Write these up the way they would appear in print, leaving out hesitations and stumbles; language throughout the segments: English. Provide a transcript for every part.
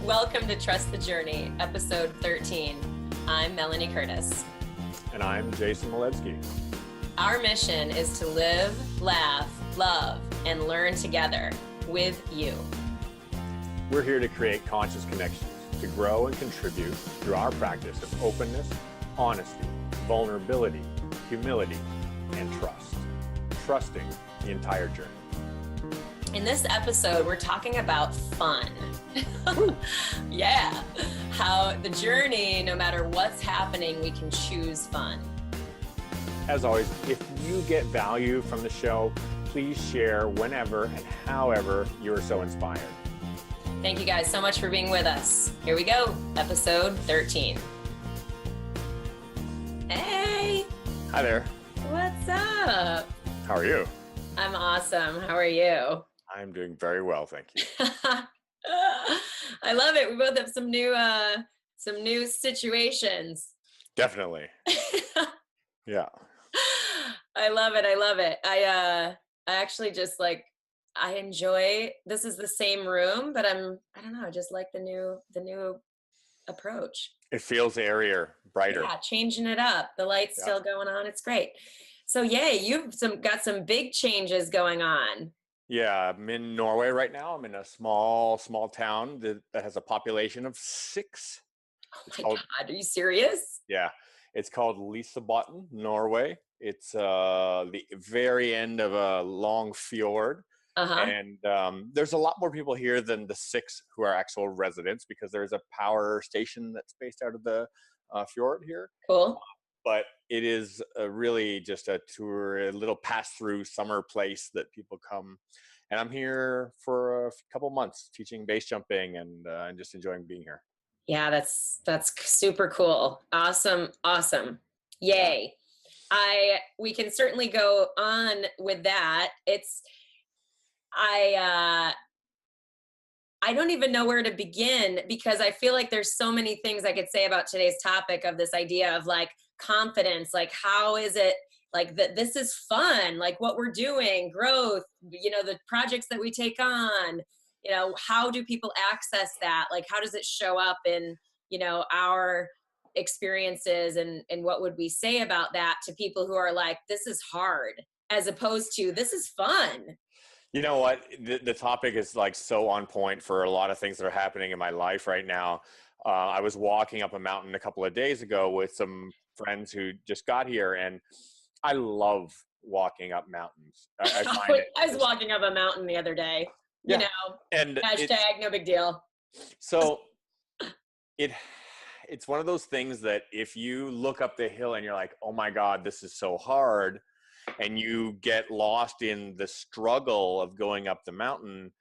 Welcome to Trust the Journey, episode 13. I'm Melanie Curtis. And I'm Jason Maletsky. Our mission is to live, laugh, love, and learn together with you. We're here to create conscious connections, to grow and contribute through our practice of openness, honesty, vulnerability, humility, and trust. Trusting the entire journey. In this episode, we're talking about fun. Yeah, how the journey, no matter what's happening, we can choose fun. As always, if you get value from the show, please share whenever and however you are so inspired. Thank you guys so much for being with us. Here we go, episode 13. Hey! Hi there. What's up? How are you? I'm awesome. How are you? I'm doing very well, thank you. I love it. We both have some new situations. Definitely. Yeah. I love it. I love it. I actually just I enjoy, this is the same room, but I don't know, I just like the new approach. It feels airier, brighter. Yeah, changing it up. The light's still going on. It's great. So yay, you've got some big changes going on. Yeah, I'm in Norway right now. I'm in a small town that has a population of 6. Oh my God, are you serious? Yeah, it's called Lisebotn, Norway. It's the very end of a long fjord. And there's a lot more people here than the 6 who are actual residents because there's a power station that's based out of the fjord here. Cool. But it is really just a tour, a little pass-through summer place that people come. And I'm here for a couple months teaching base jumping and just enjoying being here. Yeah, that's super cool. Awesome. Yay. We can certainly go on with that. I don't even know where to begin because I feel like there's so many things I could say about today's topic of this idea of confidence, how is it this is fun, what we're doing, growth, the projects that we take on, how do people access that? How does it show up in, our experiences and what would we say about that to people who are this is hard as opposed to this is fun? You know what? The topic is so on point for a lot of things that are happening in my life right now. I was walking up a mountain a couple of days ago with some friends who just got here, and I love walking up mountains. I was walking up a mountain the other day. Yeah. And hashtag no big deal. So it's one of those things that if you look up the hill and you're like, oh my God, this is so hard, and you get lost in the struggle of going up the mountain,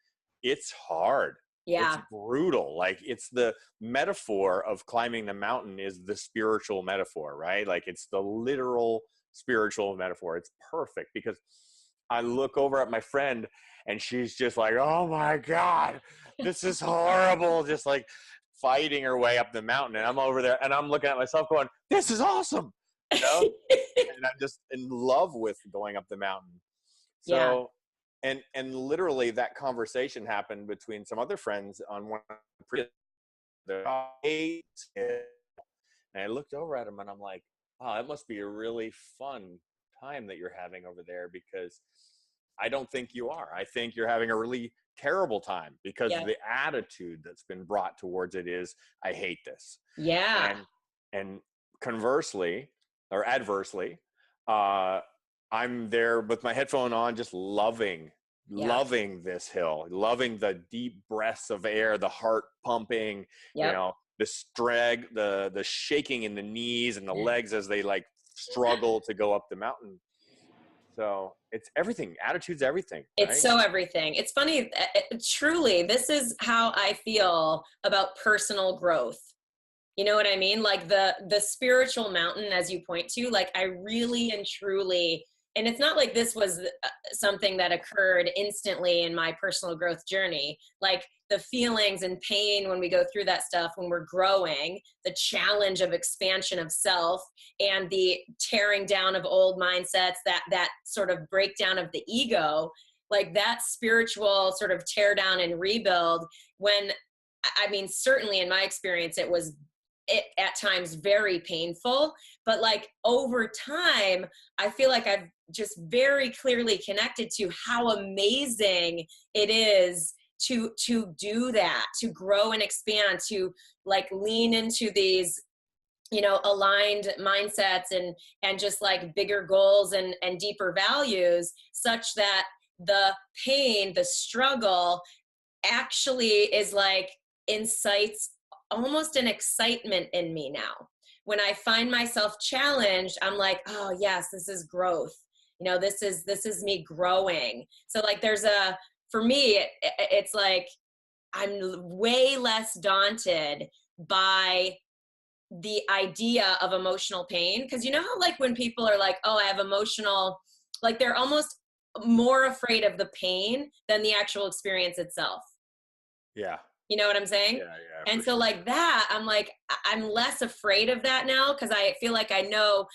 it's hard. Yeah. It's brutal. It's the metaphor of climbing the mountain is the spiritual metaphor, right? It's the literal spiritual metaphor. It's perfect because I look over at my friend and she's just oh my God, this is horrible. Just fighting her way up the mountain. And I'm over there and I'm looking at myself going, this is awesome. And I'm just in love with going up the mountain. So, yeah. And literally that conversation happened between some other friends on one previous, and I looked over at them and I'm like, wow, it must be a really fun time that you're having over there because I don't think you are. I think you're having a really terrible time because the attitude that's been brought towards it is, I hate this. Yeah. And conversely, or adversely, I'm there with my headphone on, just loving this hill, loving the deep breaths of air, the heart pumping, the the shaking in the knees and the legs as they struggle to go up the mountain. So it's everything. Attitude's everything. Right? It's so everything. It's funny. Truly, this is how I feel about personal growth. You know what I mean? The spiritual mountain, as you point to, I really and truly, and it's not this was something that occurred instantly in my personal growth journey. The feelings and pain when we go through that stuff, when we're growing, the challenge of expansion of self and the tearing down of old mindsets, that sort of breakdown of the ego, that spiritual sort of tear down and rebuild, when I mean, certainly in my experience, it at times very painful, but like over time, I feel like I've just very clearly connected to how amazing it is to do that, to grow and expand, to like lean into these, you know, aligned mindsets and just like bigger goals and deeper values, such that the pain, the struggle actually is like incites almost an excitement in me now. When I find myself challenged, I'm like, oh yes, this is growth. You know, this is me growing. So like for me, it's like I'm way less daunted by the idea of emotional pain. Because you know how like when people are like, oh, I have emotional, like they're almost more afraid of the pain than the actual experience itself. Yeah. You know what I'm saying? Yeah, And for so sure. like that, I'm like, I'm less afraid of that now, because I feel like I know,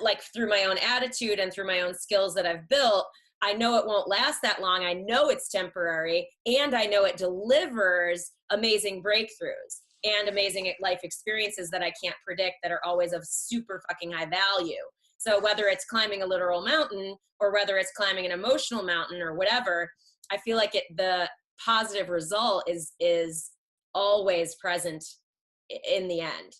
like through my own attitude and through my own skills that I've built, I know it won't last that long. I know it's temporary, and I know it delivers amazing breakthroughs and amazing life experiences that I can't predict, that are always of super fucking high value. So whether it's climbing a literal mountain or whether it's climbing an emotional mountain or whatever, I feel like the positive result is always present in the end.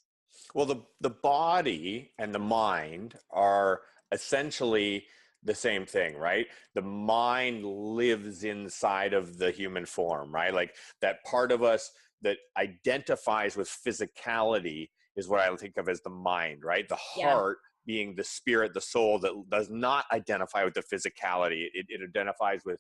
Well, the body and the mind are essentially the same thing, right? The mind lives inside of the human form, right? Like that part of us that identifies with physicality is what I think of as the mind, right? The Yeah. heart being the spirit, the soul that does not identify with the physicality. It identifies with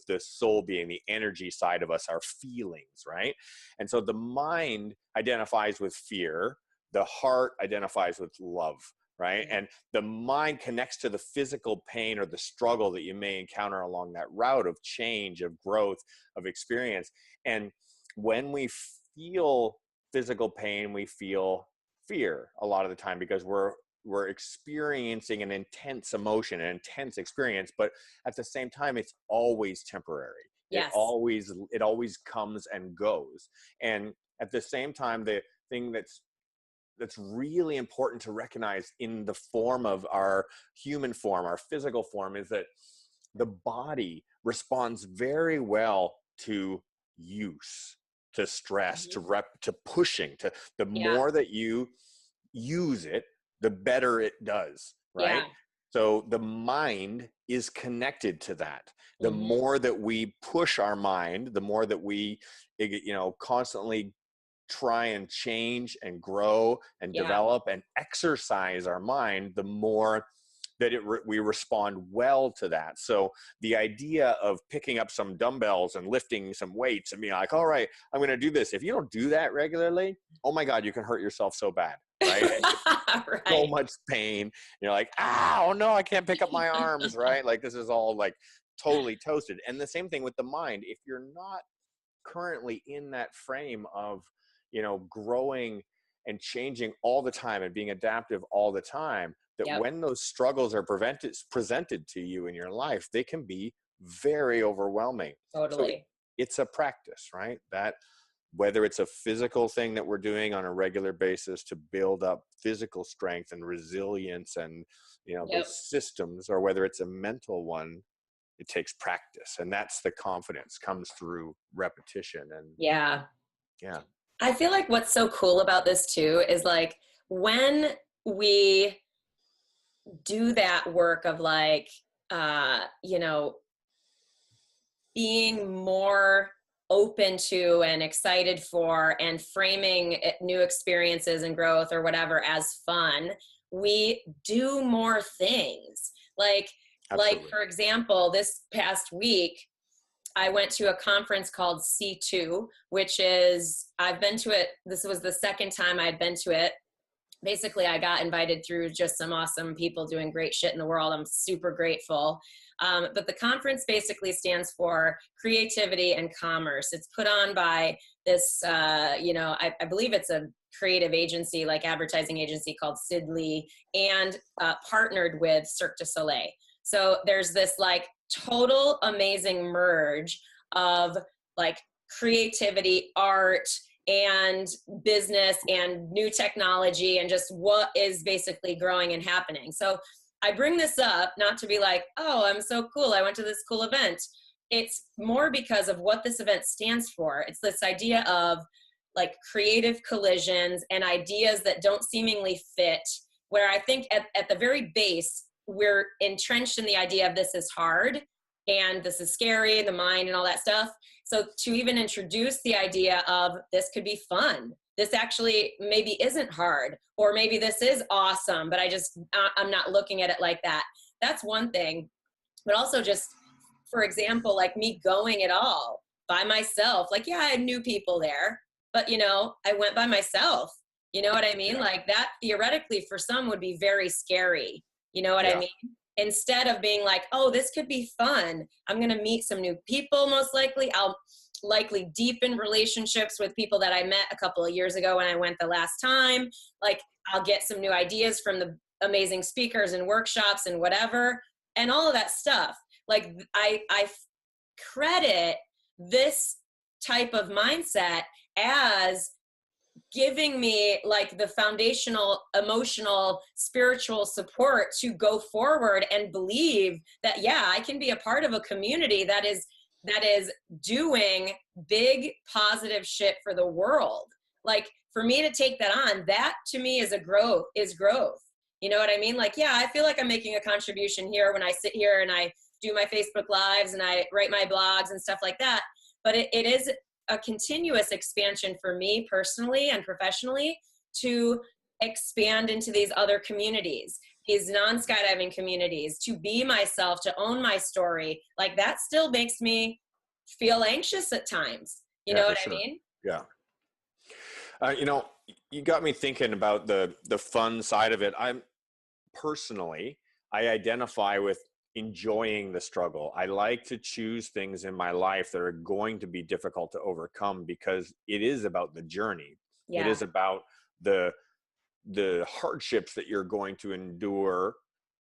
the soul being the energy side of us, our feelings, right? And so the mind identifies with fear, the heart identifies with love, right? Yeah. And the mind connects to the physical pain or the struggle that you may encounter along that route of change, of growth, of experience. And when we feel physical pain, we feel fear a lot of the time, because we're experiencing an intense emotion, an intense experience, but at the same time, it's always temporary. It Yes. always comes and goes. And at the same time, the thing that's really important to recognize in the form of our human form, our physical form, is that the body responds very well to use, to stress, Mhm. to pushing, to the Yeah. more that you use it, the better it does, right? Yeah. So the mind is connected to that. The Hmm. more that we push our mind, the more that we, constantly try and change and grow and Yeah. develop and exercise our mind, the more that we respond well to that. So the idea of picking up some dumbbells and lifting some weights and being like, all right, I'm going to do this. If you don't do that regularly, oh my God, you can hurt yourself so bad. Right. And so Right. much pain. You're like, oh no, I can't pick up my arms. Right. Like this is all like totally toasted. And the same thing with the mind. If you're not currently in that frame of, growing and changing all the time and being adaptive all the time, that Yep. when those struggles are presented to you in your life, they can be very overwhelming. So Totally. it's a practice, right? That whether it's a physical thing that we're doing on a regular basis to build up physical strength and resilience and, Yep. those systems, or whether it's a mental one, it takes practice. And that's the confidence comes through repetition. And Yeah. yeah. I feel like what's so cool about this too is like when we do that work of like, you know, being more open to and excited for and framing new experiences and growth or whatever as fun, we do more things. Like Absolutely. for example, this past week I went to a conference called C2, which is, I've been to it, this was the second time I'd been to it. Basically, I got invited through just some awesome people doing great shit in the world. I'm super grateful. But the conference basically stands for creativity and commerce. It's put on by this, I believe it's a creative agency, like advertising agency called Sidley, and partnered with Cirque du Soleil. So there's this like total amazing merge of like creativity, art, and business and new technology and just what is basically growing and happening. So I bring this up not to be like, oh, I'm so cool, I went to this cool event. It's more because of what this event stands for. It's this idea of like creative collisions and ideas that don't seemingly fit, where I think at the very base, we're entrenched in the idea of this is hard and this is scary, the mind and all that stuff. So to even introduce the idea of this could be fun, this actually maybe isn't hard, or maybe this is awesome, but I'm not looking at it like that. That's one thing. But also just, for example, like me going at all by myself, like, yeah, I had new people there, but I went by myself. You know what I mean? Yeah. Like that theoretically for some would be very scary. You know what I Yeah. mean? Instead of being like, oh, this could be fun. I'm going to meet some new people, most likely. I'll likely deepen relationships with people that I met a couple of years ago when I went the last time. Like I'll get some new ideas from the amazing speakers and workshops and whatever, and all of that stuff. Like I credit this type of mindset as giving me like the foundational emotional spiritual support to go forward and believe that, yeah, I can be a part of a community that is doing big positive shit for the world. Like for me to take that on, that to me is growth. You know what I mean? Like, yeah, I feel like I'm making a contribution here when I sit here and I do my Facebook lives and I write my blogs and stuff like that. But it is a continuous expansion for me personally and professionally to expand into these other communities, these non-skydiving communities, to be myself, to own my story. Like that still makes me feel anxious at times. You know For what I sure. mean? Yeah. You got me thinking about the fun side of it. I identify with enjoying the struggle. I like to choose things in my life that are going to be difficult to overcome because it is about the journey. It Yeah. is about the hardships that you're going to endure,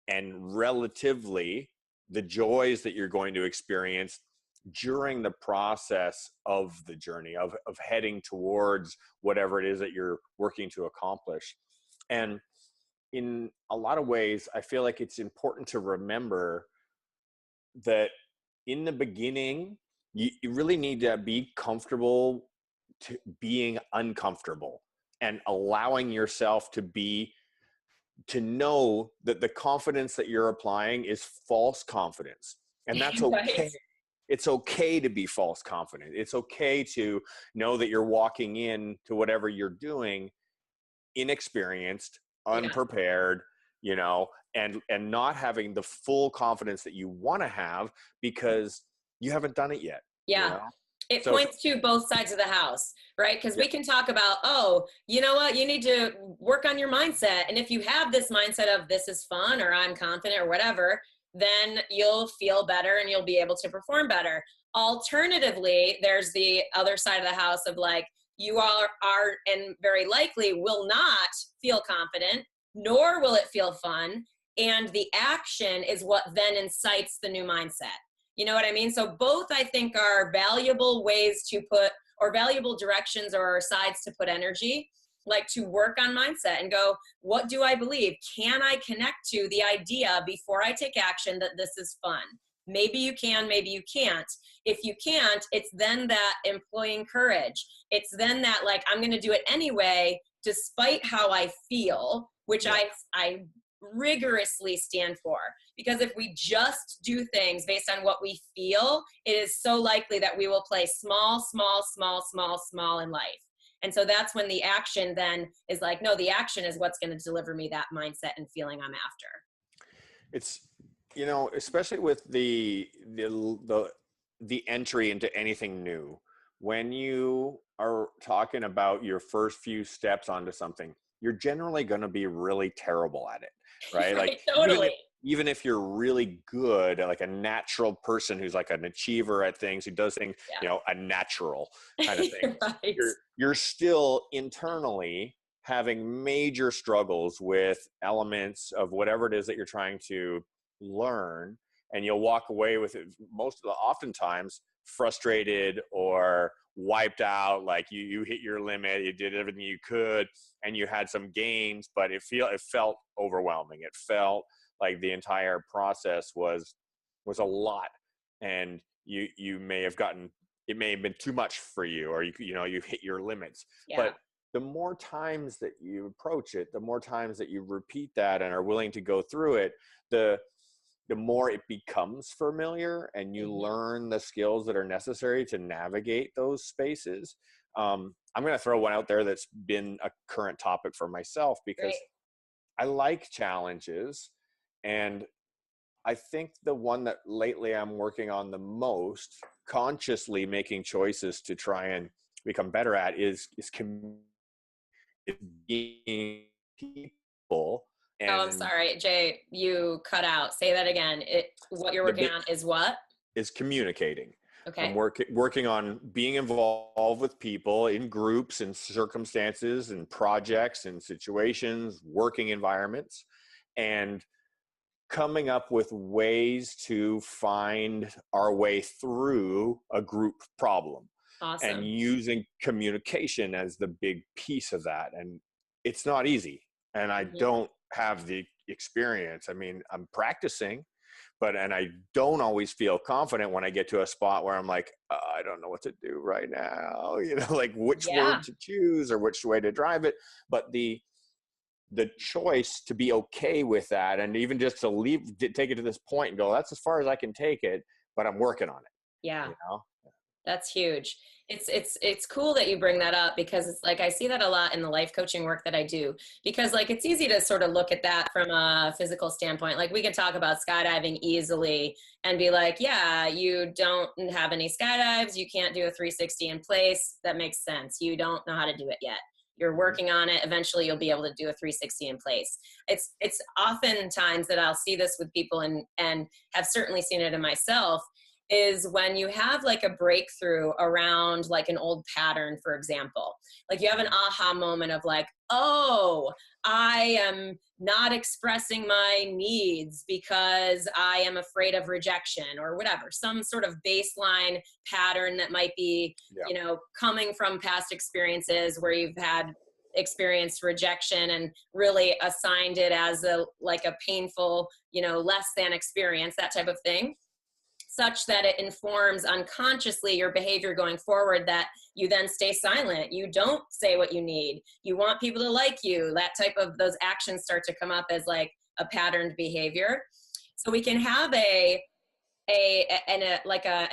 and relatively the joys that you're going to experience during the process of the journey of heading towards whatever it is that you're working to accomplish. And in a lot of ways, I feel like it's important to remember that in the beginning, you really need to be comfortable to being uncomfortable and allowing yourself to know that the confidence that you're applying is false confidence. And that's Right. okay. It's okay to be false confident. It's okay to know that you're walking in to whatever you're doing inexperienced, Yeah. unprepared, and not having the full confidence that you want to have because you haven't done it yet. Yeah. It So points to both sides of the house, right? Because yeah, we can talk about, oh, you know what? You need to work on your mindset. And if you have this mindset of this is fun or I'm confident or whatever, then you'll feel better and you'll be able to perform better. Alternatively, there's the other side of the house of like, you are and very likely will not feel confident, nor will it feel fun. And the action is what then incites the new mindset. You know what I mean? So both, I think, are valuable ways to put, or valuable directions or sides to put energy, like to work on mindset and go, what do I believe? Can I connect to the idea before I take action that this is fun? Maybe you can, maybe you can't. If you can't, it's then that employing courage. It's then that like, I'm going to do it anyway, despite how I feel, which yeah. I rigorously stand for. Because if we just do things based on what we feel, it is so likely that we will play small in life. And so that's when the action then is like, no, the action is what's going to deliver me that mindset and feeling I'm after. It's, especially with the entry into anything new, when you are talking about your first few steps onto something, you're generally going to be really terrible at it, right? Like Totally. even if you're really good, like a natural person who's like an achiever at things, who does things, Yeah. a natural kind of thing, Right. you're still internally having major struggles with elements of whatever it is that you're trying to learn, and you'll walk away with it oftentimes frustrated or wiped out, like you hit your limit, you did everything you could, and you had some gains, but it felt overwhelming. It felt like the entire process was a lot, and you may have gotten, it may have been too much for you, or you hit your limits. Yeah. But the more times that you approach it, the more times that you repeat that and are willing to go through it, the more it becomes familiar, and you learn the skills that are necessary to navigate those spaces. I'm going to throw one out there that's been a current topic for myself, because Great. I like challenges. And I think the one that lately I'm working on the most, consciously making choices to try and become better at, is being people. Oh, I'm And sorry, Jay, you cut out. Say that again. What you're the working bit on is what? is communicating. I'm Okay. working on being involved with people in groups and circumstances and projects and situations, working environments, and coming up with ways to find our way through a group problem, and Awesome. using communication as the big piece of that. And it's not easy, and I don't have the experience. I mean, I'm practicing, and I don't always feel confident when I get to a spot where I'm like, I don't know what to do right now, like which Yeah. word to choose or which way to drive it. But the choice to be okay with that, and even just to take it to this point and go, that's as far as I can take it, but I'm working on it, Yeah. you know? That's huge. It's cool that you bring that up, because it's like I see that a lot in the life coaching work that I do, because like it's easy to sort of look at that from a physical standpoint. Like we can talk about skydiving easily and be like, yeah, you don't have any skydives, you can't do a 360 in place. That makes sense. You don't know how to do it yet. You're working on it. Eventually you'll be able to do a 360 in place. It's oftentimes that I'll see this with people, and have certainly seen it in myself, is when you have like a breakthrough around like an old pattern, for example. Like you have an aha moment of like, oh, I am not expressing my needs because I am afraid of rejection, or whatever, some sort of baseline pattern that might be, Yeah. coming from past experiences where you've had experienced rejection and really assigned it as a painful, less than experience, that type of thing, such that it informs unconsciously your behavior going forward, that you then stay silent. You don't say what you need. You want people to like you. That type of, those actions start to come up as like a patterned behavior. So we can have an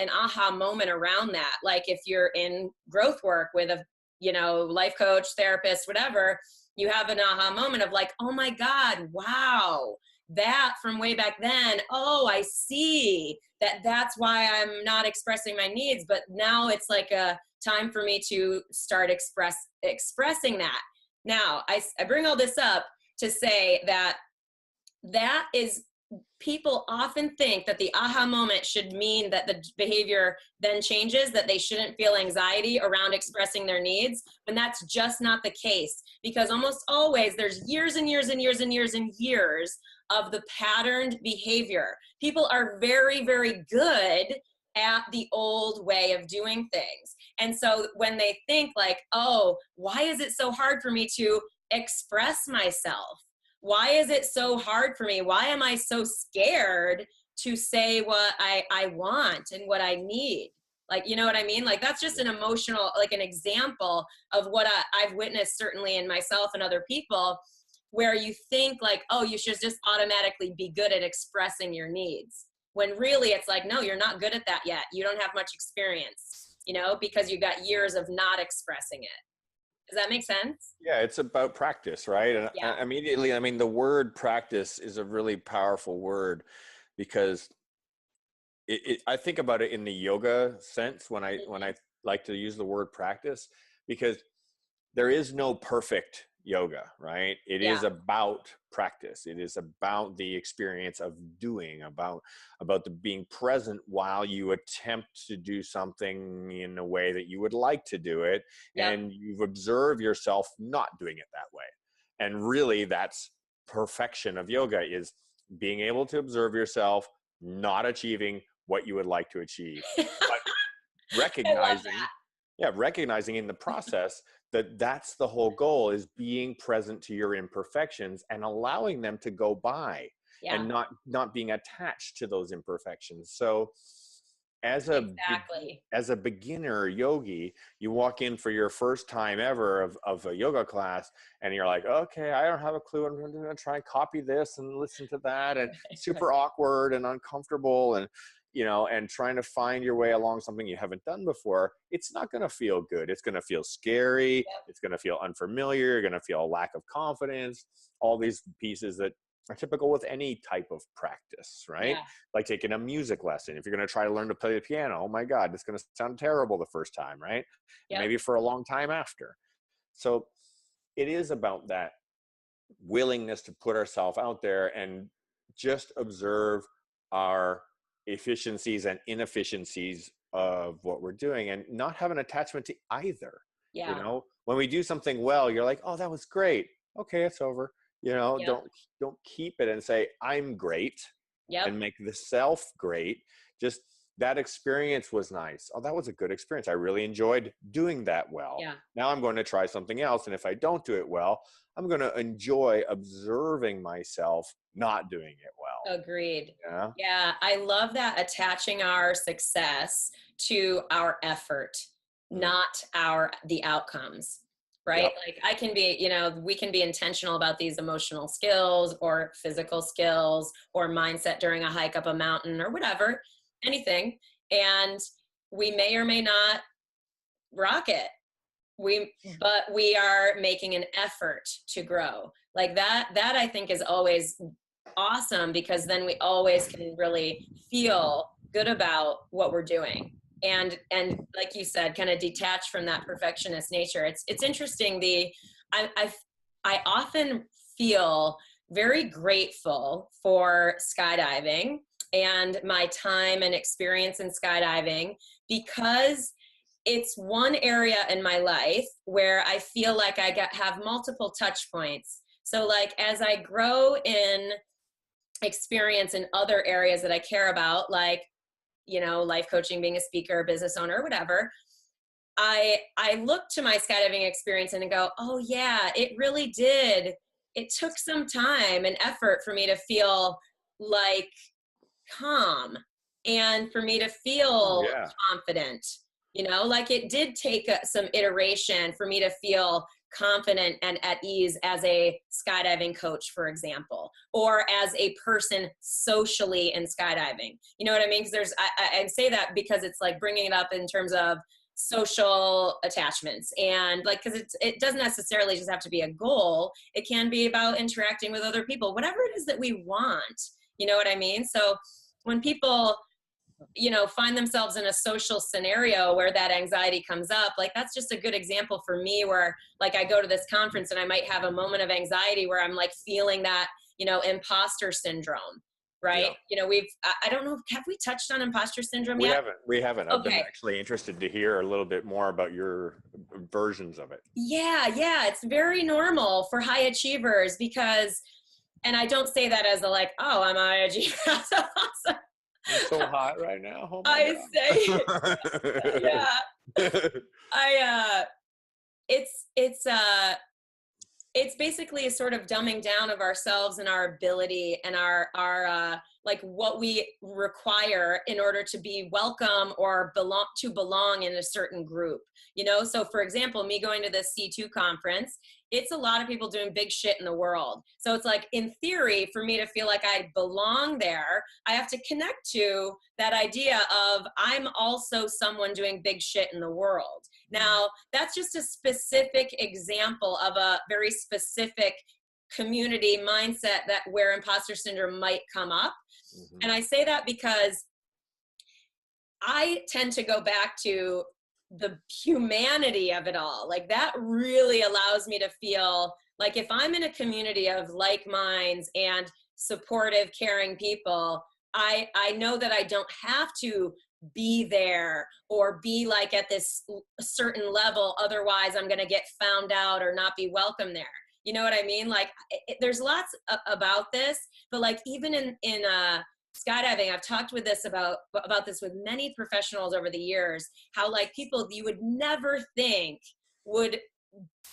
aha moment around that. Like if you're in growth work with a, life coach, therapist, whatever, you have an aha moment of like, oh my God, wow, that from way back then, oh, I see that's why I'm not expressing my needs. But now it's like a time for me to start expressing that. Now I bring all this up to say that is, people often think that the aha moment should mean that the behavior then changes, that they shouldn't feel anxiety around expressing their needs, when that's just not the case. Because almost always there's years and years and years and years and years of the patterned behavior. People are very, very good at the old way of doing things. And so when they think like, oh, why is it so hard for me to express myself? Why is it so hard for me? Why am I so scared to say what I want and what I need? Like, you know what I mean? Like that's just an emotional, like an example of what I've witnessed certainly in myself and other people, where you think like, oh, you should just automatically be good at expressing your needs. When really it's like, no, you're not good at that yet. You don't have much experience, because you've got years of not expressing it. Does that make sense? Yeah, it's about practice, right? And Yeah. immediately, I mean, the word practice is a really powerful word, because I think about it in the yoga sense when I like to use the word practice, because there is no perfect yoga, right? It Yeah. is about practice. It is about the experience of doing, about the being present while you attempt to do something in a way that you would like to do it, Yep. and you've observed yourself not doing it that way. And really, that's perfection of yoga, is being able to observe yourself not achieving what you would like to achieve, but I love recognizing that. Yeah, recognizing in the process that that's the whole goal, is being present to your imperfections and allowing them to go by, and Yeah, not being attached to those imperfections. So as exactly. as a beginner yogi, you walk in for your first time ever of a yoga class, and you're like, okay, I don't have a clue. I'm going to try and copy this and listen to that, and super awkward and uncomfortable, and and trying to find your way along something you haven't done before. It's not going to feel good. It's going to feel scary. Yep. It's going to feel unfamiliar. You're going to feel a lack of confidence. All these pieces that are typical with any type of practice, right? Yeah. Like taking a music lesson. If you're going to try to learn to play the piano, oh my God, it's going to sound terrible the first time, right? And Yep. maybe for a long time after. So it is about that willingness to put ourselves out there and just observe our efficiencies and inefficiencies of what we're doing, and not have an attachment to either. Yeah. When we do something well, you're like, oh, that was great. Okay, it's over. Yep. Don't keep it and say I'm great Yep. and make the self great. Just that experience was nice. Oh, that was a good experience. I really enjoyed doing that well. Yeah. Now I'm going to try something else. And if I don't do it well, I'm going to enjoy observing myself not doing it well. Agreed. Yeah. Yeah, I love that, attaching our success to our effort, Mm. not the outcomes. Right? Yep. Like I can be, we can be intentional about these emotional skills or physical skills or mindset during a hike up a mountain or whatever, anything. And we may or may not rock it. But we are making an effort to grow. Like that I think is always awesome, because then we always can really feel good about what we're doing, and like you said, kind of detach from that perfectionist nature. It's interesting. I, I I often feel very grateful for skydiving and my time and experience in skydiving, because it's one area in my life where I feel like have multiple touch points. So like as I grow in experience in other areas that I care about, like, life coaching, being a speaker, business owner, whatever, I look to my skydiving experience and go, oh yeah, it really did. It took some time and effort for me to feel like calm and for me to Oh, feel yeah. confident. Like it did take some iteration for me to feel confident and at ease as a skydiving coach, for example, or as a person socially in skydiving. You know what I mean? Because I say that because it's like bringing it up in terms of social attachments, and like, because it doesn't necessarily just have to be a goal. It can be about interacting with other people, whatever it is that we want. You know what I mean? So when people find themselves in a social scenario where that anxiety comes up, like that's just a good example for me, where like I go to this conference and I might have a moment of anxiety where I'm like feeling that imposter syndrome, right? Yeah. I don't know, have we touched on imposter syndrome We yet? haven't. We haven't. I've been Okay. actually interested to hear a little bit more about your versions of it. Yeah, it's very normal for high achievers, because, and I don't say that as a like, oh, I'm a high achiever. That's awesome. I'm so hot right now. Oh my I say, God. yeah, I it's basically a sort of dumbing down of ourselves and our ability and our like what we require in order to be welcome or belong in a certain group. So for example, me going to this C2 conference, it's a lot of people doing big shit in the world. So it's like, in theory, for me to feel like I belong there, I have to connect to that idea of I'm also someone doing big shit in the world. Now, that's just a specific example of a very specific community mindset that where imposter syndrome might come up. Mm-hmm. And I say that because I tend to go back to the humanity of it all. Like that really allows me to feel like if I'm in a community of like minds and supportive, caring people, I know that I don't have to be there or be like at this certain level. Otherwise, I'm going to get found out or not be welcome there. You know what I mean? Like there's lots about this, but like even in skydiving, I've talked with this about this with many professionals over the years, how like people you would never think would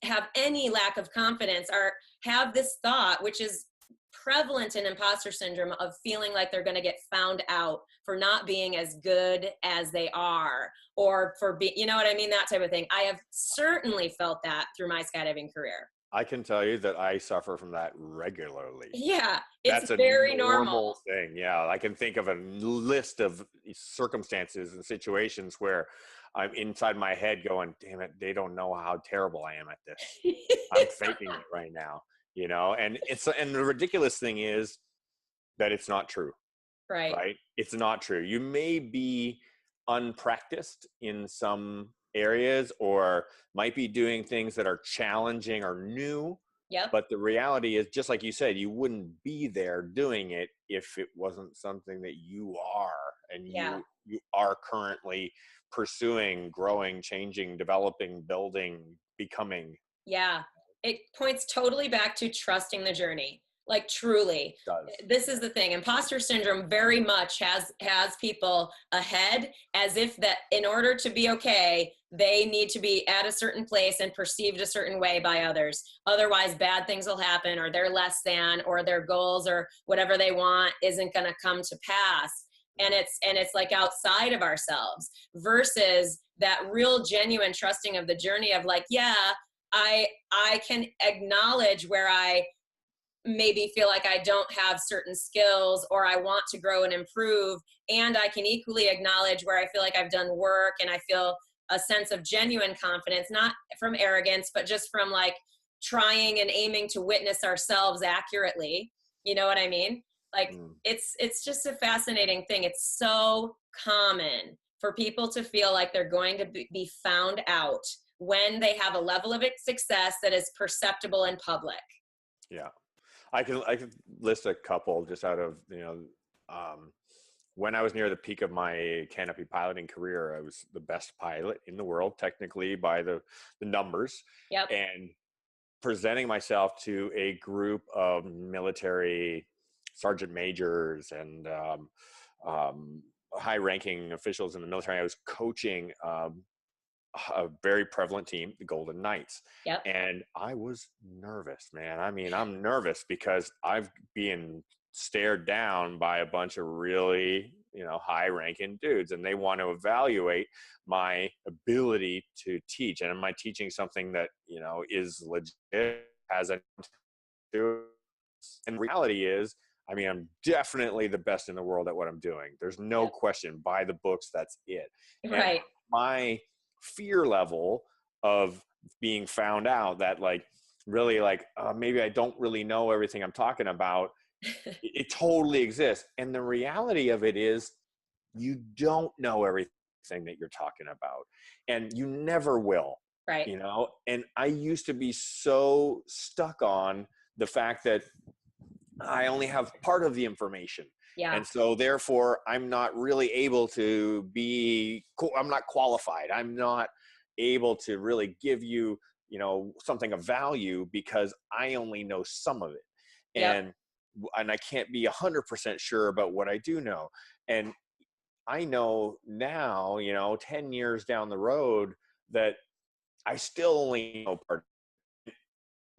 have any lack of confidence or have this thought, which is prevalent in imposter syndrome, of feeling like they're going to get found out for not being as good as they are, or for being, you know what I mean? That type of thing. I have certainly felt that through my skydiving career. I can tell you that I suffer from that regularly. Yeah, it's That's a very normal normal. thing. Yeah, I can think of a list of circumstances and situations where I'm inside my head going, "Damn it, they don't know how terrible I am at this. I'm faking it right now." You know, and the ridiculous thing is that it's not true, Right. right? It's not true. You may be unpracticed in some areas or might be doing things that are challenging or new. Yep. But the reality is, just like you said, you wouldn't be there doing it if it wasn't something that you are and Yeah. you are currently pursuing, growing, changing, developing, building, becoming. Yeah. It points totally back to trusting the journey. Like truly. It does. This is the thing. Imposter syndrome very much has people ahead, as if that in order to be okay, they need to be at a certain place and perceived a certain way by others. Otherwise bad things will happen, or they're less than, or their goals or whatever they want isn't going to come to pass. And it's like outside of ourselves, versus that real genuine trusting of the journey of like, yeah, I can acknowledge where I maybe feel like I don't have certain skills, or I want to grow and improve. And I can equally acknowledge where I feel like I've done work and I feel a sense of genuine confidence, not from arrogance, but just from like trying and aiming to witness ourselves accurately. You know what I mean? Like Mm. it's just a fascinating thing. It's so common for people to feel like they're going to be found out when they have a level of success that is perceptible in public. Yeah. I could list a couple just out of, when I was near the peak of my canopy piloting career, I was the best pilot in the world, technically by the numbers, Yep. and presenting myself to a group of military sergeant majors and high-ranking officials in the military. I was coaching a very prevalent team, the Golden Knights. Yep. And I was nervous, man. I mean, I'm nervous because I've been stared down by a bunch of really, high ranking dudes, and they want to evaluate my ability to teach. And am I teaching something that, is legit, has a, and the reality is, I mean, I'm definitely the best in the world at what I'm doing. There's no Yep. question. By the books, that's it. And Right. my fear level of being found out, that like really like maybe I don't really know everything I'm talking about, it totally exists. And the reality of it is, you don't know everything that you're talking about, and you never will. Right. And I used to be so stuck on the fact that I only have part of the information. Yeah. And so therefore I'm not really able to be, I'm not qualified. I'm not able to really give you, something of value because I only know some of it. Yep. And I can't be 100% sure about what I do know. And I know now, 10 years down the road, that I still only know part.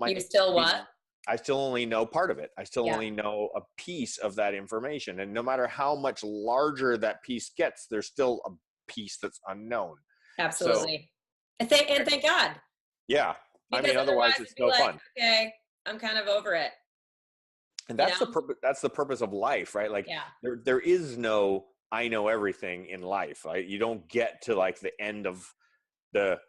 You still what? I still only know part of it. I still Yeah. only know a piece of that information. And no matter how much larger that piece gets, there's still a piece that's unknown. Absolutely. And thank God. Yeah. I Because mean, otherwise it's it'd be no like, fun. okay, I'm kind of over it. And that's the purpose of life, right? Like Yeah. there is no, I know everything in life. Right? You don't get to like the end of the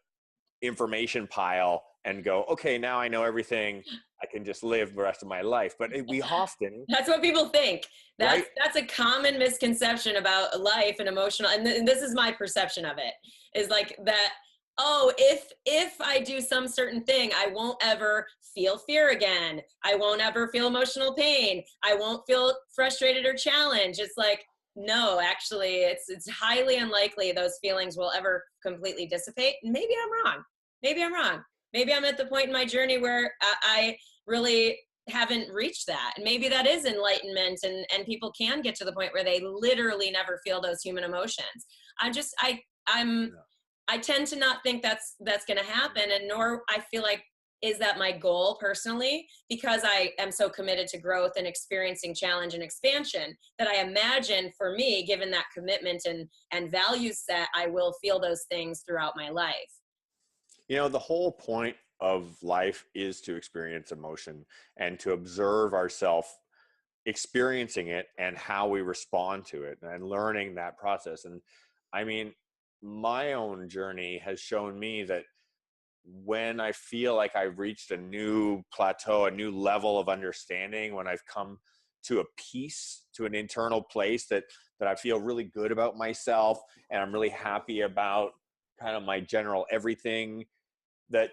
information pile and go, okay, now I know everything. I can just live the rest of my life. But we often, That's what people think. right? That's a common misconception about life and emotional. And this is my perception of it, is like that. Oh, if I do some certain thing, I won't ever feel fear again. I won't ever feel emotional pain. I won't feel frustrated or challenged. It's like, no, actually, it's highly unlikely those feelings will ever completely dissipate. Maybe I'm wrong. Maybe I'm wrong. Maybe I'm at the point in my journey where I really haven't reached that. And maybe that is enlightenment, and people can get to the point where they literally never feel those human emotions. I'm Yeah. I tend to not think that's going to happen, and nor I feel like is that my goal personally, because I am so committed to growth and experiencing challenge and expansion, that I imagine for me, given that commitment and value set, I will feel those things throughout my life. You know, the whole point of life is to experience emotion and to observe ourselves experiencing it and how we respond to it and learning that process. And I mean, my own journey has shown me that when I feel like I've reached a new plateau, a new level of understanding, when I've come to a peace, to an internal place that I feel really good about myself and I'm really happy about kind of my general everything, that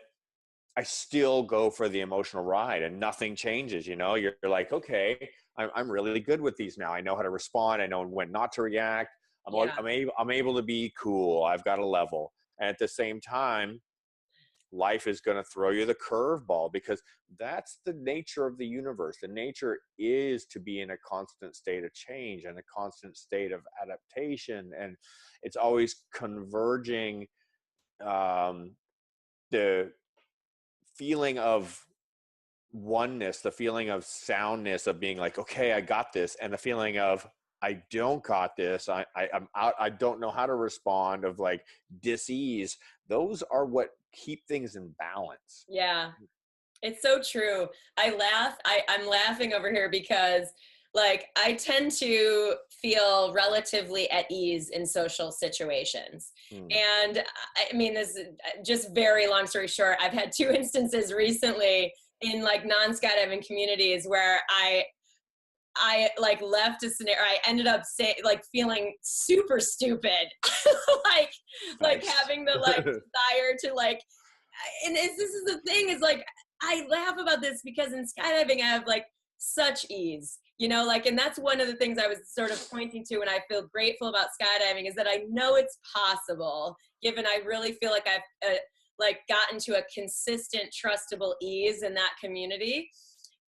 I still go for the emotional ride and nothing changes. You know, you're like, okay, I'm really good with these now. I know how to respond. I know when not to react. Yeah. I'm able to be cool. I've got a level. And at the same time, life is going to throw you the curveball, because that's the nature of the universe. The nature is to be in a constant state of change and a constant state of adaptation. And it's always converging. The feeling of oneness, the feeling of soundness, of being like, okay, I got this, and the feeling of I don't got this, I'm out, I don't know how to respond, of like dis-ease. Those are what keep things in balance. Yeah. It's so true. I laugh. I'm laughing over here because, like, I tend to feel relatively at ease in social situations. Hmm. And I mean, this is just very long story short. I've had two instances recently in like non-skydiving communities where I like left a scenario. I ended up like feeling super stupid, like like Nice. having the like desire to like, and this is the thing, is like I laugh about this because in skydiving I have like such ease, like, and that's one of the things I was sort of pointing to, and I feel grateful about skydiving, is that I know it's possible, given I really feel like I've like gotten to a consistent, trustable ease in that community.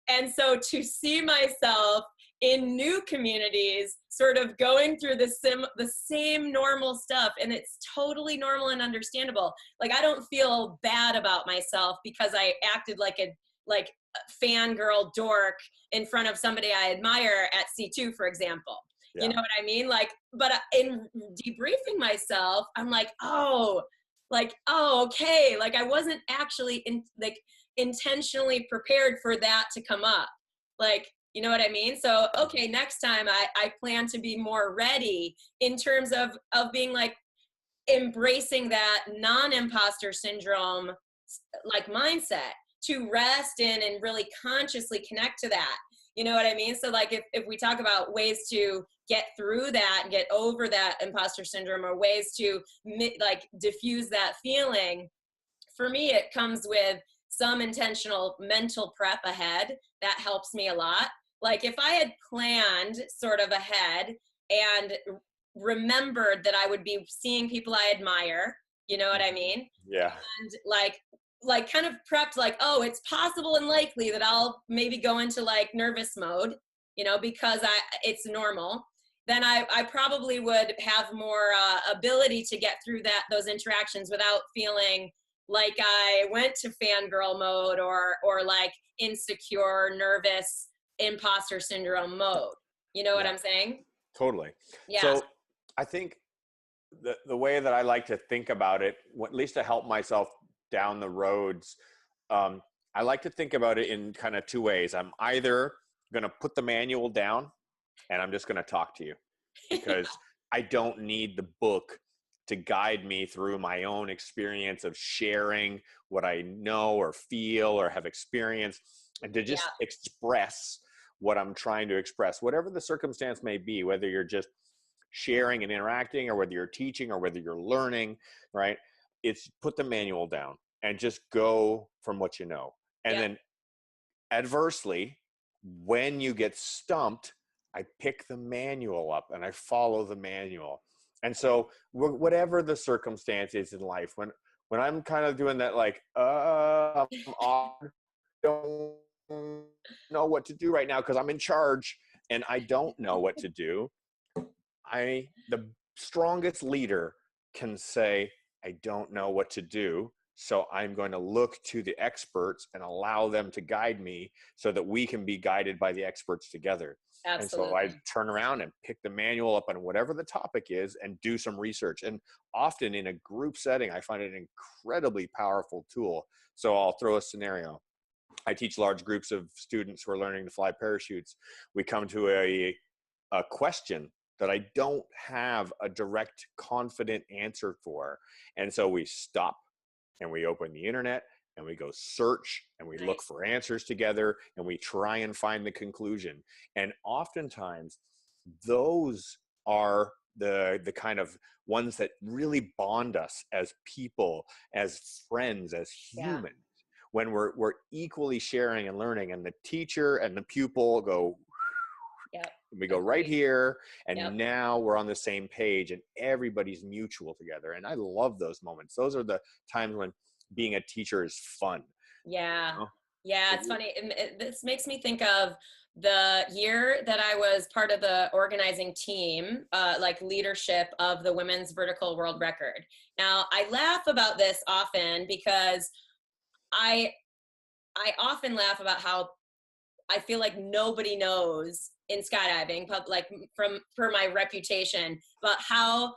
And so to see myself in new communities sort of going through the same normal stuff, and it's totally normal and understandable. Like, I don't feel bad about myself because I acted like a fangirl dork in front of somebody I admire at C2, for example. You Yeah. know what I mean? Like, but in debriefing myself, I'm like, oh, okay. Like, I wasn't actually intentionally prepared for that to come up. Like, you know what I mean? So, okay, next time I plan to be more ready in terms of being like embracing that non-imposter syndrome like mindset, to rest in and really consciously connect to that. You know what I mean? So like if we talk about ways to get through that and get over that imposter syndrome, or ways to like diffuse that feeling, for me, it comes with some intentional mental prep ahead. That helps me a lot. Like, if I had planned sort of ahead and remembered that I would be seeing people I admire, you know what I mean? Yeah. And like kind of prepped, like, oh, it's possible and likely that I'll maybe go into like nervous mode, because it's normal. Then I probably would have more ability to get through those interactions without feeling like I went to fangirl mode, or like insecure, nervous, imposter syndrome mode. You know what Yeah. I'm saying? Totally. Yeah. So I think the way that I like to think about it, at least to help myself down the roads, I like to think about it in kind of two ways. I'm either going to put the manual down and I'm just going to talk to you, because I don't need the book to guide me through my own experience of sharing what I know or feel or have experienced, and to just Yeah. express what I'm trying to express, whatever the circumstance may be, whether you're just sharing and interacting, or whether you're teaching, or whether you're learning, right? It's put the manual down and just go from what you know. And Yep. then adversely, when you get stumped, I pick the manual up and I follow the manual. And so whatever the circumstance is in life, when I'm kind of doing that, like, I'm off, don't know what to do right now because I'm in charge and I don't know what to do. The strongest leader can say, I don't know what to do. So I'm going to look to the experts and allow them to guide me so that we can be guided by the experts together. And so I Absolutely. turn around and pick the manual up on whatever the topic is and do some research. And often in a group setting, I find it an incredibly powerful tool. So I'll throw a scenario. I teach large groups of students who are learning to fly parachutes. We come to a question that I don't have a direct, confident answer for. And so we stop and we open the internet and we go search and we look Nice. for answers together and we try and find the conclusion. And oftentimes those are the kind of ones that really bond us as people, as friends, as Yeah. humans, when we're equally sharing and learning, and the teacher and the pupil go, Yep. we go right Agreed. here, and Yep. now we're on the same page and everybody's mutual together. And I love those moments. Those are the times when being a teacher is fun. Yeah. You know? Yeah, it's funny. This makes me think of the year that I was part of the organizing team, like leadership of the women's vertical world record. Now, I laugh about this often because I I often laugh about how I feel like nobody knows in skydiving, like from for my reputation, about how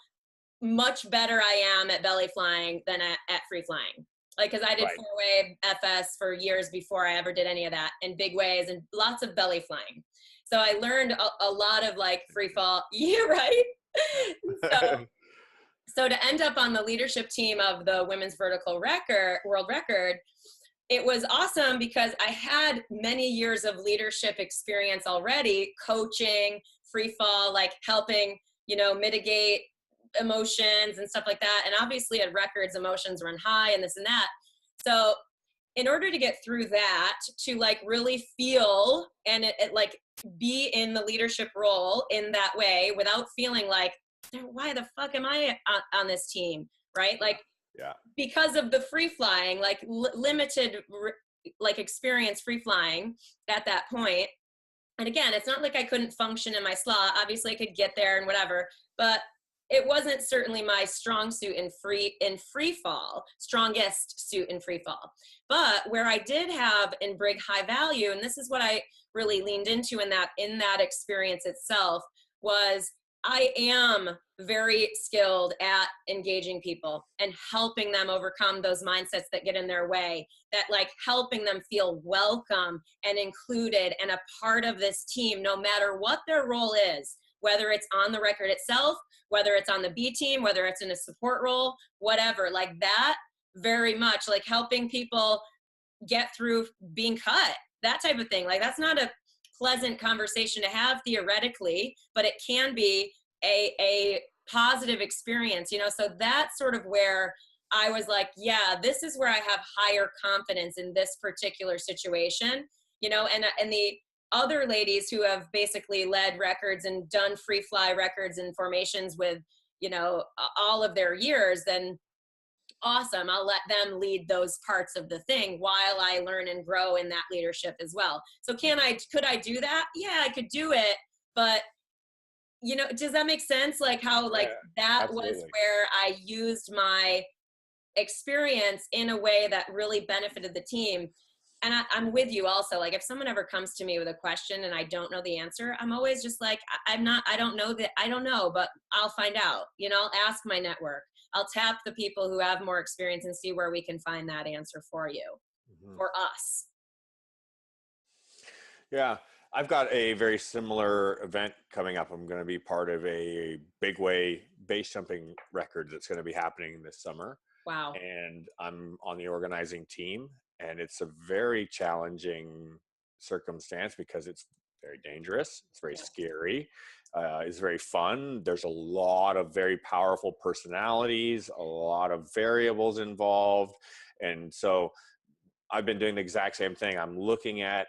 much better I am at belly flying than at free flying. Like, cause I did Right. 4-way FS for years before I ever did any of that, and big ways and lots of belly flying. So I learned a lot of like free fall. Yeah, right. So, so to end up on the leadership team of the women's vertical record, world record, it was awesome because I had many years of leadership experience already, coaching, free fall, like helping, mitigate emotions and stuff like that. And obviously at records, emotions run high and this and that. So in order to get through that, to like really feel and it like be in the leadership role in that way without feeling like, why the fuck am I on this team? Right? Like, Yeah. because of the free flying, like limited like experience free flying at that point. And again, it's not like I couldn't function in my slot. Obviously I could get there and whatever, but it wasn't certainly my strong suit in free fall, strongest suit in free fall. But where I did have in brig high value, and this is what I really leaned into in that experience itself, was I am very skilled at engaging people and helping them overcome those mindsets that get in their way, that like helping them feel welcome and included and a part of this team, no matter what their role is, whether it's on the record itself, whether it's on the B team, whether it's in a support role, whatever, like that very much, like helping people get through being cut, that type of thing. Like that's not a pleasant conversation to have theoretically, but it can be a positive experience, so that's sort of where I was like, yeah, this is where I have higher confidence in this particular situation, and the other ladies who have basically led records and done free fly records and formations with, all of their years, then awesome. I'll let them lead those parts of the thing while I learn and grow in that leadership as well. So could I do that? Yeah, I could do it. But does that make sense? Like how, like Yeah, that was absolutely. where I used my experience in a way that really benefited the team. And I'm with you also. Like if someone ever comes to me with a question and I don't know the answer, I'm always just like, I don't know that, I don't know, but I'll find out, I'll ask my network. I'll tap the people who have more experience and see where we can find that answer for you, Mhm. for us. Yeah, I've got a very similar event coming up. I'm going to be part of a big way base jumping record that's going to be happening this summer. Wow. And I'm on the organizing team, and it's a very challenging circumstance because it's very dangerous, it's very Yeah. scary, it's very fun. There's a lot of very powerful personalities, a lot of variables involved. And so I've been doing the exact same thing. I'm looking at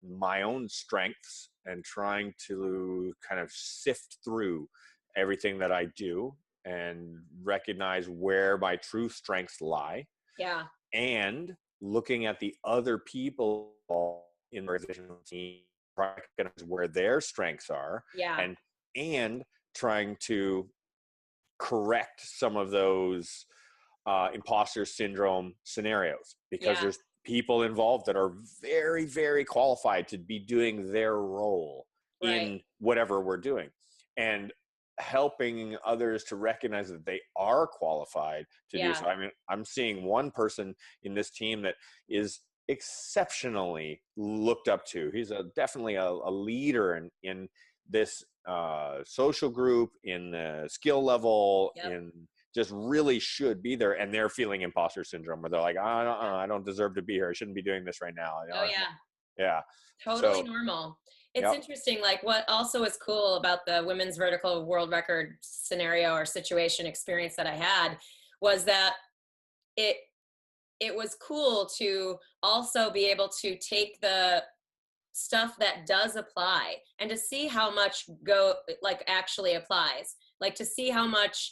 my own strengths and trying to kind of sift through everything that I do and recognize where my true strengths lie, Yeah. and looking at the other people in the organizational team, recognize where their strengths are, Yeah. and trying to correct some of those imposter syndrome scenarios, because Yeah. there's people involved that are very, very qualified to be doing their role Right. in whatever we're doing, and helping others to recognize that they are qualified to do Yeah. so. I mean, I'm seeing one person in this team that is exceptionally looked up to. He's definitely a leader in this social group, in the skill level, Yep. in just really should be there, and they're feeling imposter syndrome, where they're like, I don't deserve to be here. I shouldn't be doing this right now. You Oh know? yeah. Yeah. Totally So, normal. It's yep. interesting, like what also is cool about the women's vertical world record scenario or situation experience that I had was that it it was cool to also be able to take the stuff that does apply and to see how much go like actually applies, like to see how much,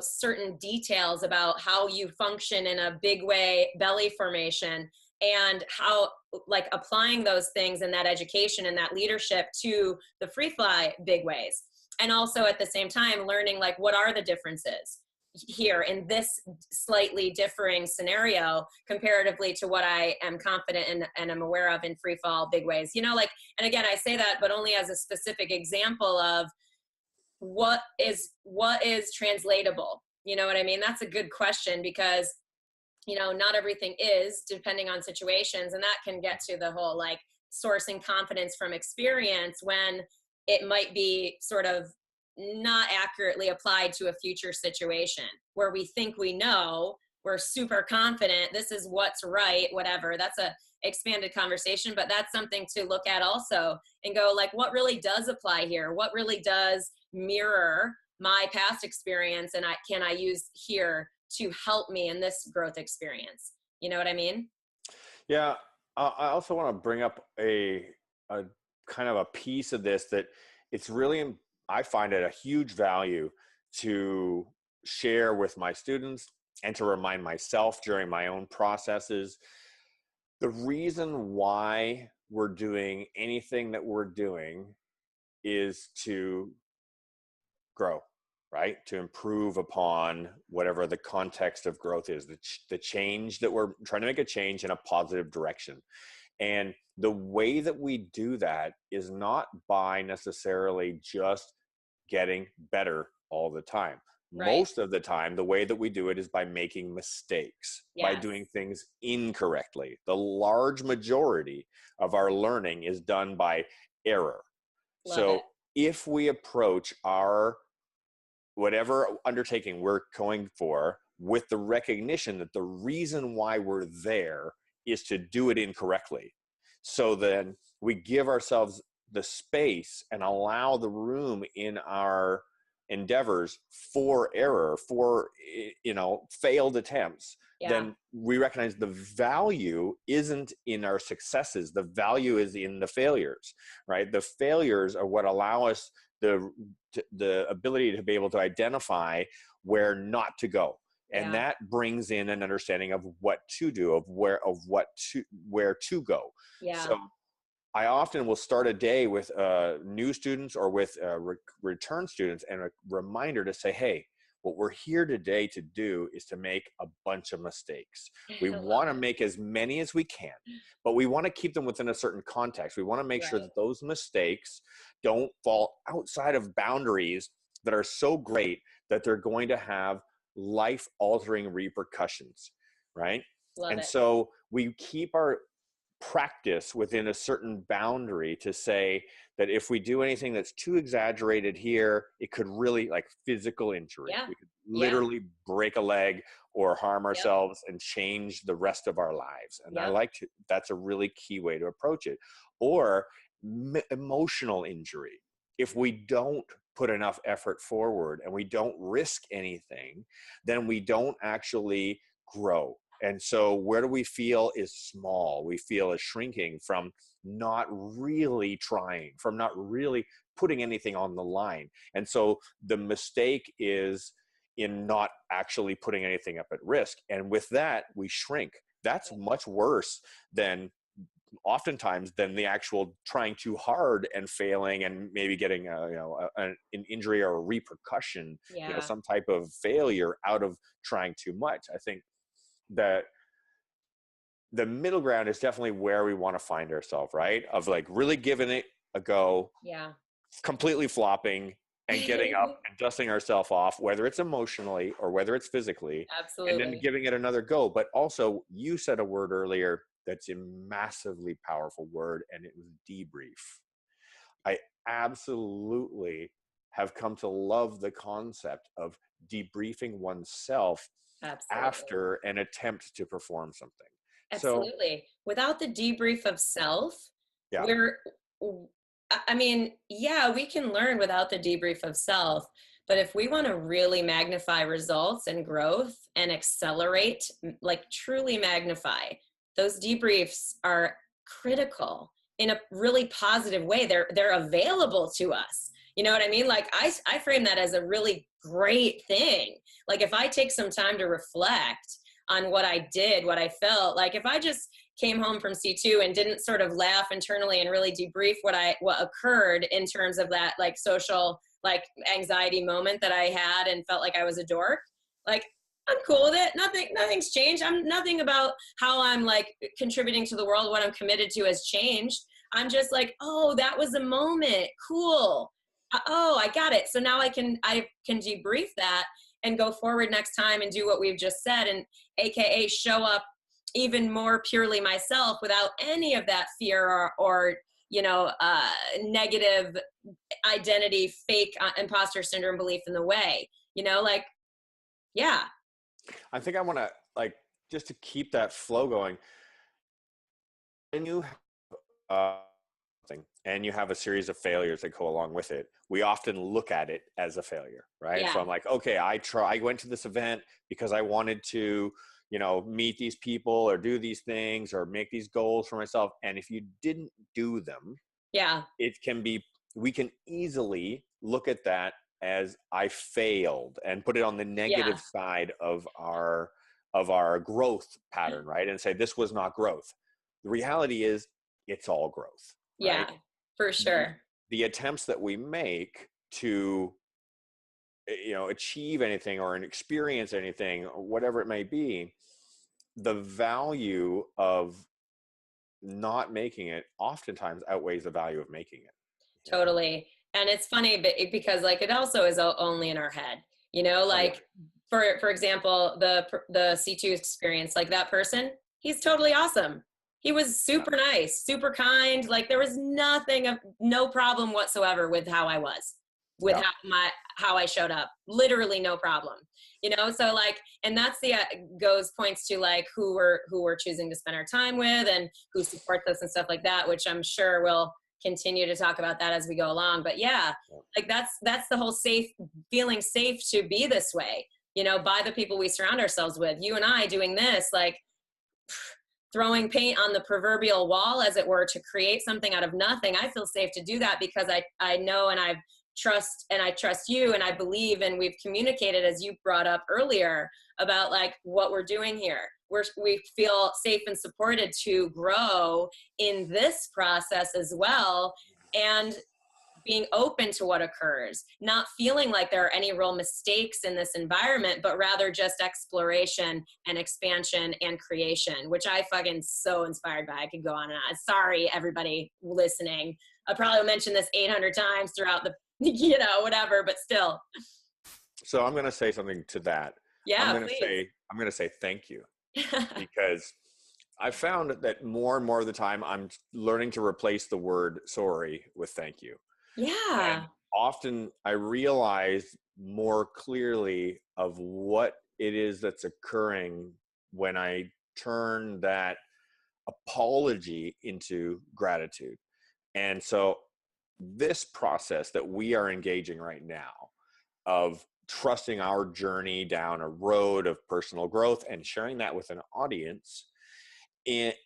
certain details about how you function in a big way, belly formation, and how like applying those things and that education and that leadership to the free fly big ways, and also at the same time learning like what are the differences here in this slightly differing scenario comparatively to what I am confident in and am aware of in free fall big ways. Like, and again, I say that, but only as a specific example of what is translatable. You know what I mean? That's a good question, because not everything is, depending on situations, and that can get to the whole like sourcing confidence from experience when it might be sort of not accurately applied to a future situation where we think we know, we're super confident, this is what's right, whatever. That's a expanded conversation, but that's something to look at also and go like, what really does apply here? What really does mirror my past experience, and can I use here to help me in this growth experience? You know what I mean? Yeah. I also want to bring up a kind of a piece of this that it's really, I find it a huge value to share with my students and to remind myself during my own processes. The reason why we're doing anything that we're doing is to grow, right? To improve upon whatever the context of growth is, the change that we're trying to make, a change in a positive direction. And the way that we do that is not by necessarily just getting better all the time. Right. Most of the time, the way that we do it is by making mistakes, by Yes. doing things incorrectly. The large majority of our learning is done by error. Love it. So if we approach our whatever undertaking we're going for with the recognition that the reason why we're there is to do it incorrectly, so then we give ourselves the space and allow the room in our endeavors for error, for failed attempts, Yeah. then we recognize the value isn't in our successes, the value is in the failures, right? The failures are what allow us the ability to be able to identify where not to go, and Yeah. that brings in an understanding of what to do, of where to go. Yeah. So I often will start a day with new students or with return students, and a reminder to say, hey, what we're here today to do is to make a bunch of mistakes. We I love want to it. make as many as we can, but we want to keep them within a certain context. We want to make sure Right. that those mistakes don't fall outside of boundaries that are so great that they're going to have life altering repercussions, right? Love And it. so we keep our practice within a certain boundary to say that if we do anything that's too exaggerated here, it could really, like physical injury, Yeah. we could Yeah. literally break a leg or harm Yep. ourselves and change the rest of our lives. And Yep. that's a really key way to approach it. Or emotional injury, if we don't put enough effort forward and we don't risk anything, then we don't actually grow. And so where do we feel is small? We feel is shrinking from not really trying, from not really putting anything on the line. And so the mistake is in not actually putting anything up at risk. And with that, we shrink. That's much worse than oftentimes than the actual trying too hard and failing and maybe getting an injury or a repercussion, Yeah. some type of failure out of trying too much. I think that the middle ground is definitely where we want to find ourselves, right? Of like really giving it a go, Yeah. completely flopping and getting up and dusting ourselves off, whether it's emotionally or whether it's physically, and then Absolutely. giving it another go. But also, you said a word earlier that's a massively powerful word, and it was debrief. I absolutely have come to love the concept of debriefing oneself Absolutely. after an attempt to perform something. So, Absolutely. Without the debrief of self, yeah, we're, I mean, yeah, we can learn without the debrief of self, but if we want to really magnify results and growth and accelerate, like truly magnify, those debriefs are critical in a really positive way. They're available to us. You know what I mean? Like I frame that as a really great thing. Like if I take some time to reflect on what I did, what I felt. Like if I just came home from C2 and didn't sort of laugh internally and really debrief what occurred in terms of that like social like anxiety moment that I had and felt like I was a dork, like I'm cool with it. Nothing's changed. I'm nothing about how I'm like contributing to the world, what I'm committed to has changed. I'm just like, oh, that was a moment. Cool. Oh, I got it. So now I can debrief that and go forward next time and do what we've just said, and AKA show up even more purely myself without any of that fear or negative identity, fake imposter syndrome belief in the way, like, yeah, I think I want to like just to keep that flow going. And you something and you have a series of failures that go along with it, we often look at it as a failure, right? So yeah, I'm like, okay, I went to this event because I wanted to, meet these people or do these things or make these goals for myself. And if you didn't do them, yeah, it can be, we can easily look at that as I failed and put it on the yeah, negative side of our growth pattern, right? And say this was not growth. The reality is it's all growth, yeah, right? for the, sure. the attempts that we make to achieve anything or experience anything or whatever it may be, the value of not making it oftentimes outweighs the value of making it. Totally. And it's funny because like it also is only in our head, Oh yeah. like for example, the C2 experience, like that person, he's totally awesome. He was Yeah. super nice, super kind. Like there was no problem whatsoever with how I was, with Yeah. how I showed up. Literally no problem. So like, and that's the points to like who we're choosing to spend our time with and who supports us and stuff like that, which I'm sure will continue to talk about that as we go along. But yeah, like that's the whole feeling safe to be this way, by the people we surround ourselves with. You and I doing this, like throwing paint on the proverbial wall, as it were, to create something out of nothing. I feel safe to do that because I know and I trust you, and I believe, and we've communicated, as you brought up earlier, about like what we're doing here. We feel safe and supported to grow in this process as well, and being open to what occurs, not feeling like there are any real mistakes in this environment, but rather just exploration and expansion and creation, which I fucking so inspired by. I could go on and on. Sorry, everybody listening. I probably mentioned this 800 times throughout the, whatever, but still. So I'm going to say something to that. I'm Yeah, going to please. say I'm going to say thank you, because I found that more and more of the time I'm learning to replace the word sorry with thank you. And Yeah. often I realize more clearly of what it is that's occurring when I turn that apology into gratitude. And so this process that we are engaging right now of trusting our journey down a road of personal growth and sharing that with an audience, it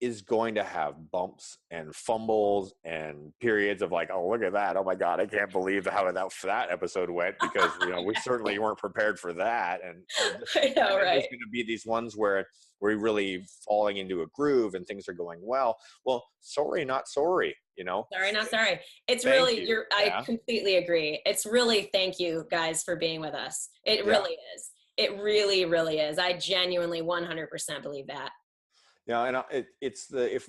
is going to have bumps and fumbles and periods of like, oh, look at that. Oh my God, I can't believe how that episode went, because, you know, we certainly weren't prepared for that. I know, And then there's right? going to be these ones where we're really falling into a groove and things are going well. Well, sorry, not sorry, you know? Sorry, not sorry. It's Thank really, you. I Yeah. completely agree. It's really, thank you guys for being with us. It Yeah. really is. It really, really is. I genuinely 100% believe that. Yeah. And it's the, if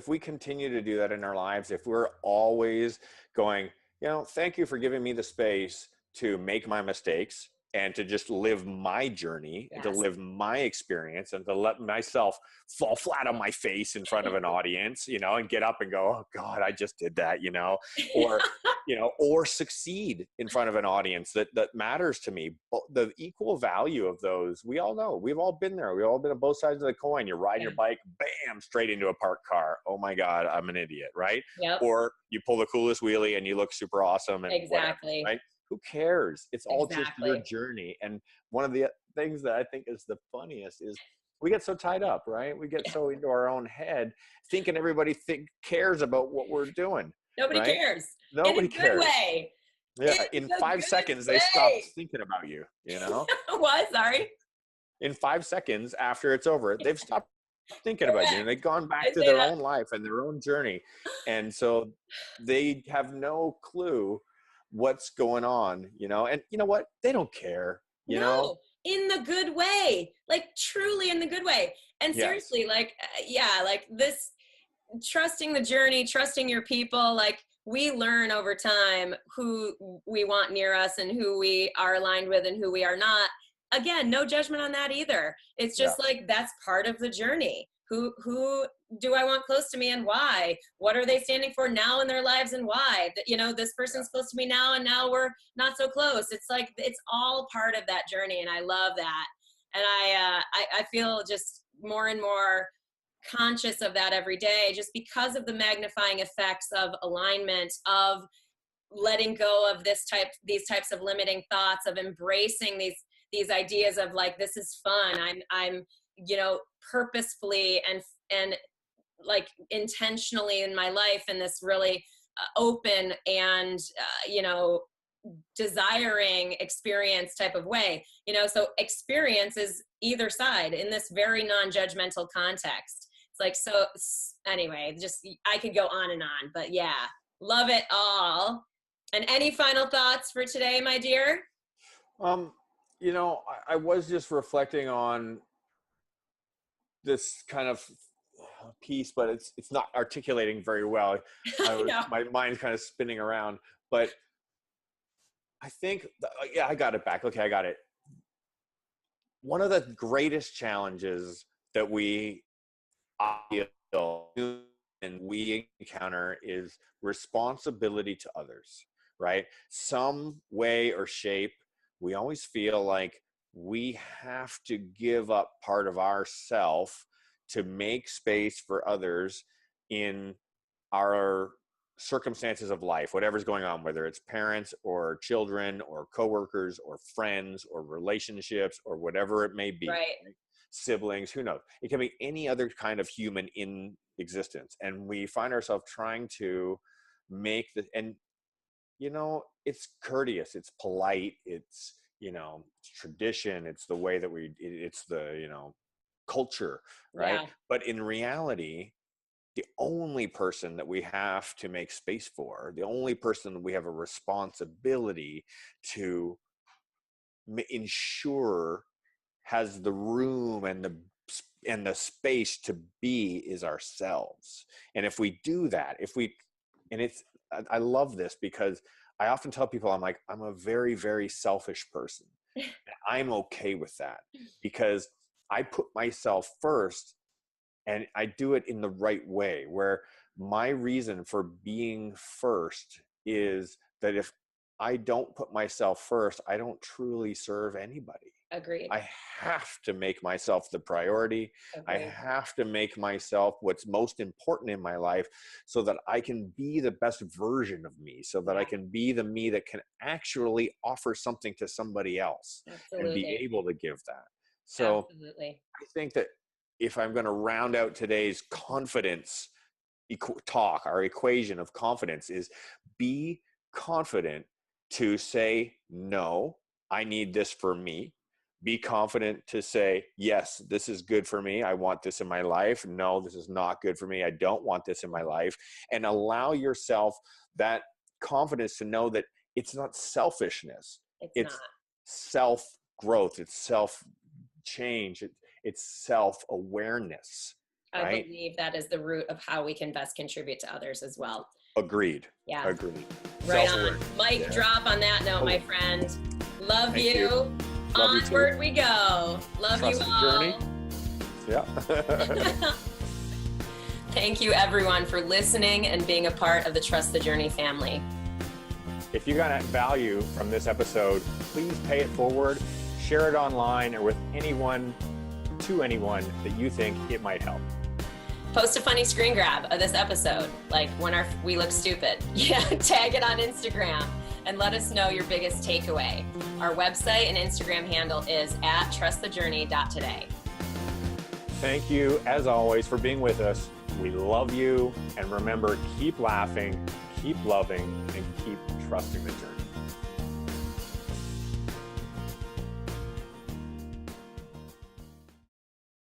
we continue to do that in our lives, if we're always going, you know, thank you for giving me the space to make my mistakes and to just live my journey and to Yes. live my experience and to let myself fall flat on my face in front of an audience, you know, and get up and go, oh God, I just did that, you know, or, you know, or succeed in front of an audience that matters to me. But the equal value of those, we all know, we've all been there. We've all been on both sides of the coin. You're riding Yeah. your bike, bam, straight into a parked car. Oh my God, I'm an idiot, right? Yep. Or you pull the coolest wheelie and you look super awesome and whatever, Exactly. right? Who cares? It's all just your Exactly. journey. And one of the things that I think is the funniest is we get so tied up, right? We get so into our own head, thinking everybody cares about what we're doing, Nobody right? cares. In a Nobody good cares. way. Yeah, In in a 5 seconds, good they stop way. thinking about you, you know? What? Sorry. In 5 seconds after it's over, they've stopped thinking about you and Correct. they've gone I back to say their that. own life and their own journey. And so they have no clue what's going on, you know? And you know what? They don't care, you know? No, in the good way. Like truly in the good way. And Yes. seriously, like, yeah, like this trusting the journey, trusting your people, like we learn over time who we want near us and who we are aligned with and who we are not. Again, no judgment on that either. It's Yeah. just like that's part of the journey. Who do I want close to me and why? What are they standing for now in their lives and why? You know, this person's close to me now and now we're not so close. It's like it's all part of that journey and I love that. And I feel just more and more conscious of that every day just because of the magnifying effects of alignment, of letting go of these types of limiting thoughts, of embracing these ideas of like this is fun. I'm you know purposefully and like intentionally in my life in this really open and you know desiring experience type of way, you know. So experience is either side in this very non-judgmental context. It's like, so anyway, just I could go on and on, but yeah, love it all. And any final thoughts for today, my dear? Um, you know, I was just reflecting on this kind of piece, but it's not articulating very well. I know. My mind's kind of spinning around, but I think, yeah, I got it back. Okay, I got it. One of the greatest challenges that we feel and we encounter is responsibility to others, right? Some way or shape, we always feel like we have to give up part of ourself to make space for others in our circumstances of life, whatever's going on, whether it's parents or children or coworkers or friends or relationships or whatever it may be, Right. right? Siblings, who knows? It can be any other kind of human in existence. And we find ourselves trying to make the, and you know, it's courteous, it's polite, it's, you know, it's tradition, it's the way that it's the, you know, culture, right? Yeah. But in reality, the only person that we have to make space for, the only person that we have a responsibility to ensure has the room and the space to be is ourselves. And if we do that, if we, and it's, I love this because I often tell people, I'm like, I'm a very, very selfish person. I'm okay with that because I put myself first and I do it in the right way, where my reason for being first is that if I don't put myself first, I don't truly serve anybody. Agreed. I have to make myself the priority. I Agreed. have to make myself what's most important in my life so that I can be the best version of me, so that I Yeah. can be the me that can actually offer something to somebody else and be Absolutely. able to give that. So Absolutely. I think that if I'm going to round out today's confidence talk, our equation of confidence is be confident to say, no, I need this for me. Be confident to say, yes, this is good for me. I want this in my life. No, this is not good for me. I don't want this in my life. And allow yourself that confidence to know that it's not selfishness. It's not. self-growth. It's self-change. It's self-awareness. I right? believe that is the root of how we can best contribute to others as well. Agreed. Yeah. Agreed. Right on. Mic drop on that note, my friend. Love you. Love Onward we go. Love Trust you the all. journey. Yeah. Thank you everyone for listening and being a part of the Trust the Journey family. If you got value from this episode, please pay it forward, share it online or with anyone that you think it might help. Post a funny screen grab of this episode, like when we look stupid. Yeah, tag it on Instagram and let us know your biggest takeaway. Our website and Instagram handle is @trustthejourney.today. Thank you, as always, for being with us. We love you. And remember, keep laughing, keep loving, and keep trusting the journey.